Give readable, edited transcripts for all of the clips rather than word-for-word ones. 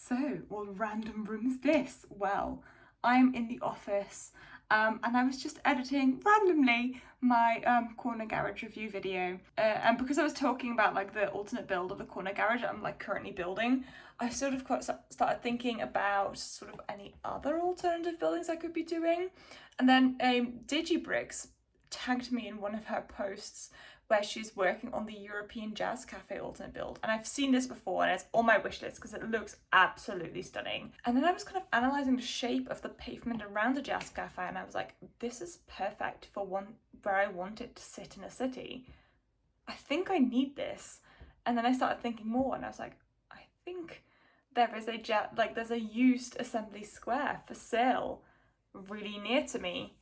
So, what random room is this? Well, I'm in the office and I was just editing randomly my corner garage review video, and because I was talking about like the alternate build of the corner garage I'm like currently building, I sort of started thinking about sort of any other alternative buildings I could be doing, and then Digibrix tagged me in one of her posts where she's working on the European Jazz Cafe alternate build. And I've seen this before and it's on my wish list because it looks absolutely stunning. And then I was kind of analysing the shape of the pavement around the Jazz Cafe and I was like, this is perfect for one where I want it to sit in a city. I think I need this. And then I started thinking more and I was like, I think there is there's a used assembly square for sale really near to me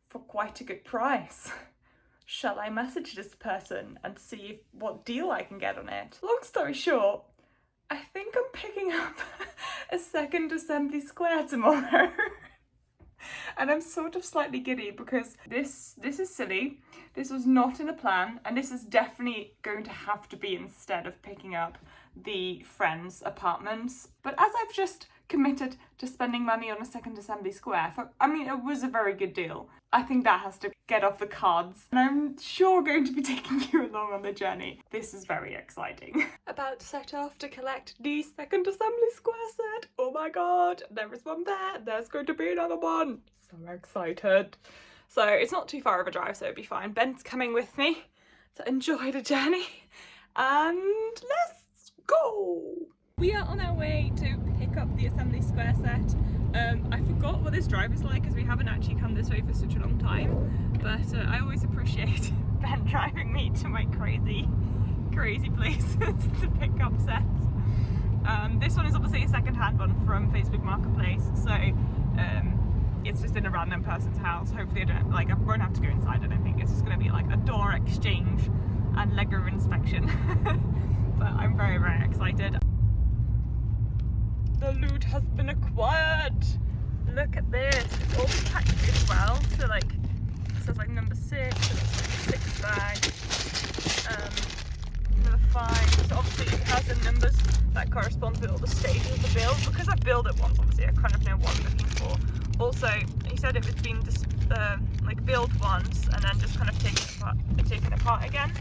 for quite a good price. Shall I message this person and see what deal I can get on it? Long story short, I think I'm picking up a second assembly square tomorrow. And I'm sort of slightly giddy because this is silly. This was not in the plan, and this is definitely going to have to be instead of picking up the friend's apartments. But as I've just committed to spending money on a second assembly square it was a very good deal, I think that has to get off the cards, and I'm sure going to be taking you along on the journey. This is very exciting. About to set off to collect the second assembly square set. Oh my god, there is one there, there's going to be another one. So excited. So it's not too far of a drive, so it'll be fine. Ben's coming with me to enjoy the journey, and let's go. We are on our way to pick up the assembly square set. I forgot what this drive is like because we haven't actually come this way for such a long time, but I always appreciate Ben driving me to my crazy places to pick up sets. This one is obviously a second-hand one from Facebook Marketplace, so it's just in a random person's house. Hopefully I won't have to go inside. I don't think it's just going to be like a door exchange and Lego inspection. But I'm very, very excited. The loot has been acquired. Look at this. It's all packed as well. So it says number 6, so that's 6 bags. Number 5. So obviously it has the numbers that correspond with all the stages of the build. Because I built it once, obviously I kind of know what I'm looking for. Also, he said it was been just built once and then just kind of taken apart again,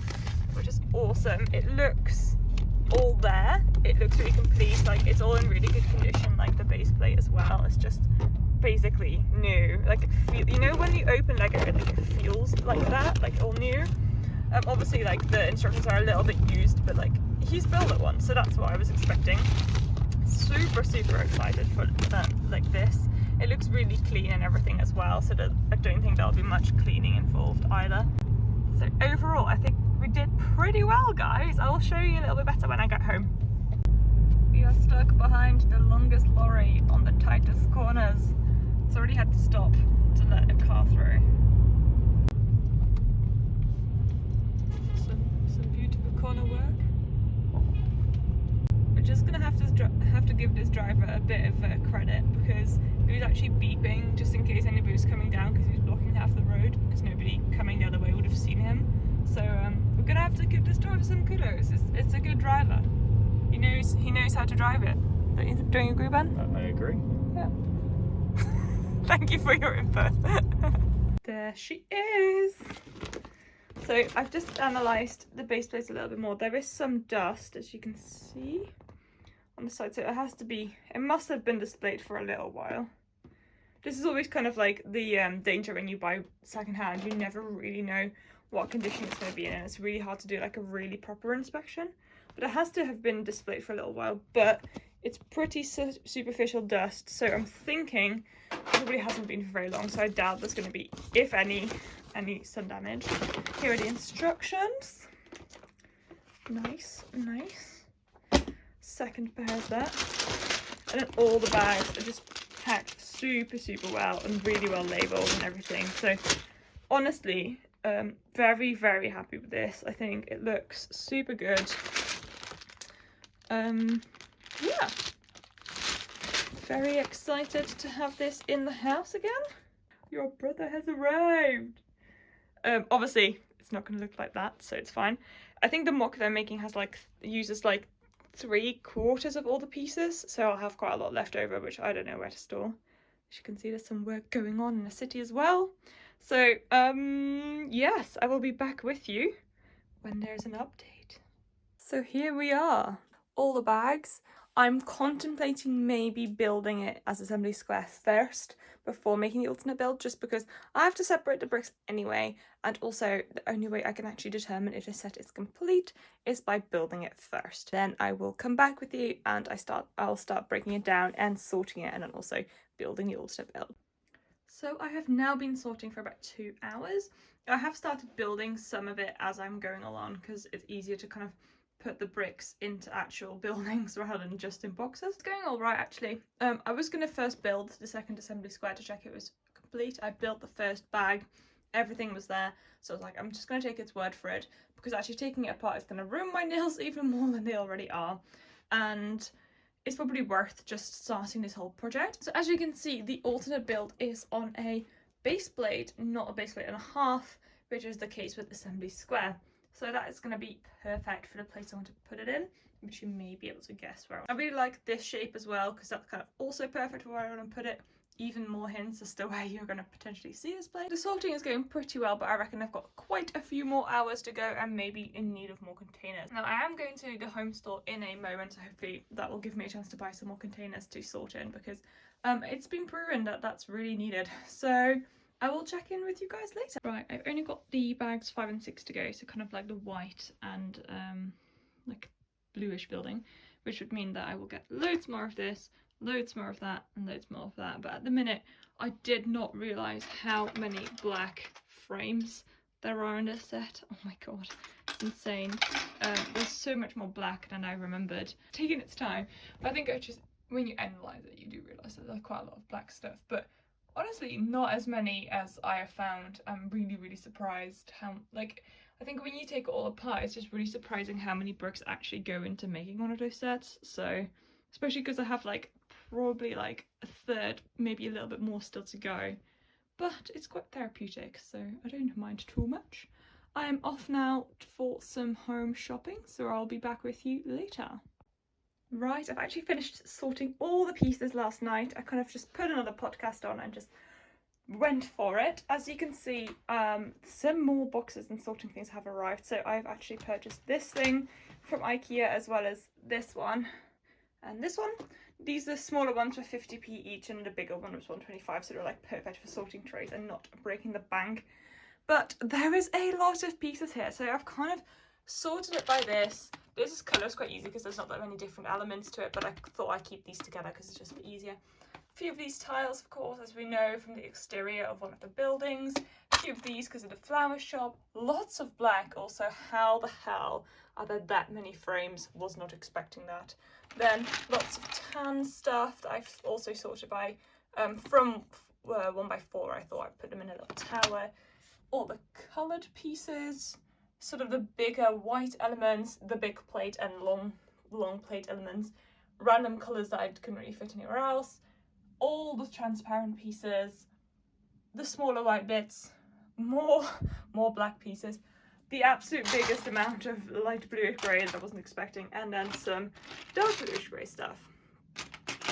which is awesome. It looks all there. It looks really complete. It's all in really good condition. The base plate as well. It's just basically new. When you open Lego, it feels like that, all new. Obviously, the instructions are a little bit used, but he's built it once, so that's what I was expecting. Super excited for this. It looks really clean and everything as well, so that I don't think there'll be much cleaning involved either. So overall, I think we did pretty well, guys. I'll show you a little bit better when I get home. We are stuck behind the longest lorry on the tightest corners. It's already had to stop to let a car through. Some beautiful corner work. We're just gonna have to give this driver a bit of credit because he was actually beeping just in case anybody was coming down because he was blocking half the road because nobody coming the other way would have seen him. So we're gonna have to give this driver some kudos. It's a good driver. He knows how to drive it. Don't you agree, Ben? I agree. Yeah. Thank you for your input. There she is. So I've just analysed the base plate a little bit more. There is some dust, as you can see, on the side. So it must have been displayed for a little while. This is always kind of the danger when you buy secondhand. You never really know what condition it's going to be in, and it's really hard to do a really proper inspection. But it has to have been displayed for a little while, but it's pretty superficial dust, so I'm thinking it probably hasn't been for very long, so I doubt there's going to be, if any sun damage. Here are the instructions. Nice. Second pair of that. And then all the bags are just packed super well and really well labelled and everything. So honestly, very, very happy with this. I think it looks super good. Yeah, very excited to have this in the house again. Your brother has arrived. Obviously it's not going to look like that, so it's fine. I think the mock they're making has uses 3/4 of all the pieces, so I'll have quite a lot left over, which I don't know where to store. As you can see, there's some work going on in the city as well. So, yes, I will be back with you when there's an update. So here we are, all the bags. I'm contemplating maybe building it as assembly square first before making the alternate build, just because I have to separate the bricks anyway, and also the only way I can actually determine if a set is complete is by building it first. Then I will come back with you and I'll start breaking it down and sorting it, and then also building the alternate build. So I have now been sorting for about 2 hours. I have started building some of it as I'm going along because it's easier to kind of put the bricks into actual buildings rather than just in boxes. It's going all right actually. I was going to first build the second assembly square to check it was complete. I built the first bag, everything was there, so I was like, I'm just going to take its word for it, because actually taking it apart is going to ruin my nails even more than they already are, and it's probably worth just starting this whole project. So as you can see, the alternate build is on a base plate, not a base plate and a half, which is the case with assembly square. So that is going to be perfect for the place I want to put it in, which you may be able to guess where. I really like this shape as well, because that's kind of also perfect for where I want to put it. Even more hints as to where you're going to potentially see this plate. The sorting is going pretty well, but I reckon I've got quite a few more hours to go and maybe in need of more containers. Now I am going to the home store in a moment, so hopefully that will give me a chance to buy some more containers to sort in, because it's been proven that that's really needed. So I will check in with you guys later. Right, I've only got the bags 5 and 6 to go, so kind of like the white and like bluish building, which would mean that I will get loads more of this, loads more of that, and loads more of that. But at the minute, I did not realise how many black frames there are in this set. Oh my god, it's insane. There's so much more black than I remembered. Taking its time, but I think it's just, when you analyse it, you do realise that there's quite a lot of black stuff, but honestly, not as many as I have found. I'm really, really surprised how, like, I think when you take it all apart, it's just really surprising how many bricks actually go into making one of those sets. So, especially because I have like probably like a third, maybe a little bit more still to go. But it's quite therapeutic, so I don't mind too much. I am off now for some home shopping, so I'll be back with you later. Right, I've actually finished sorting all the pieces last night. I kind of just put another podcast on and just went for it. As you can see, some more boxes and sorting things have arrived. So I've actually purchased this thing from IKEA, as well as this one and this one. These are smaller ones for 50p each, and the bigger one was 125, so they're like perfect for sorting trays and not breaking the bank. But there is a lot of pieces here, so I've kind of sorted it by this. This colour is quite easy because there's not that many different elements to it, but I thought I'd keep these together because it's just a bit easier. A few of these tiles, of course, as we know from the exterior of one of the buildings. A few of these because of the flower shop. Lots of black. Also, how the hell are there that many frames? Was not expecting that. Then lots of tan stuff that I've also sorted by from 1x4. I thought I'd put them in a little tower. All the coloured pieces, sort of the bigger white elements, the big plate and long plate elements, random colours that I couldn't really fit anywhere else, all the transparent pieces, the smaller white bits, more black pieces, the absolute biggest amount of light bluish grey that I wasn't expecting, and then some dark bluish grey stuff.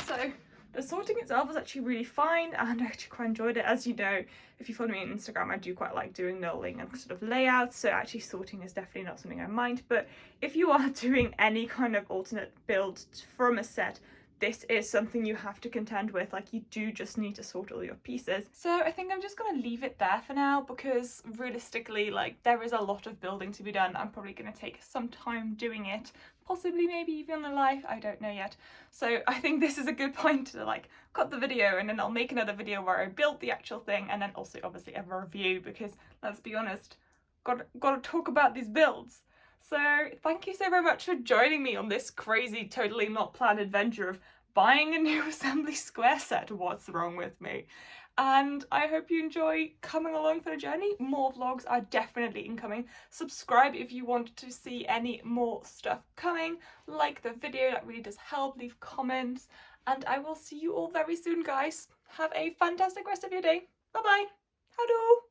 So the sorting itself was actually really fine, and I actually quite enjoyed it. As you know, if you follow me on Instagram, I do quite like doing knolling and sort of layouts, so actually sorting is definitely not something I mind. But if you are doing any kind of alternate build from a set, this is something you have to contend with. Like, you do just need to sort all your pieces. So I think I'm just going to leave it there for now, because realistically, like, there is a lot of building to be done. I'm probably going to take some time doing it, possibly maybe even a life, I don't know yet. So I think this is a good point to like cut the video, and then I'll make another video where I build the actual thing, and then also obviously a review, because let's be honest, gotta talk about these builds. So thank you so very much for joining me on this crazy, totally not planned adventure of buying a new assembly square set. What's wrong with me? And I hope you enjoy coming along for the journey. More vlogs are definitely incoming. Subscribe if you want to see any more stuff coming. Like the video, that really does help. Leave comments. And I will see you all very soon, guys. Have a fantastic rest of your day. Bye bye. Howdo.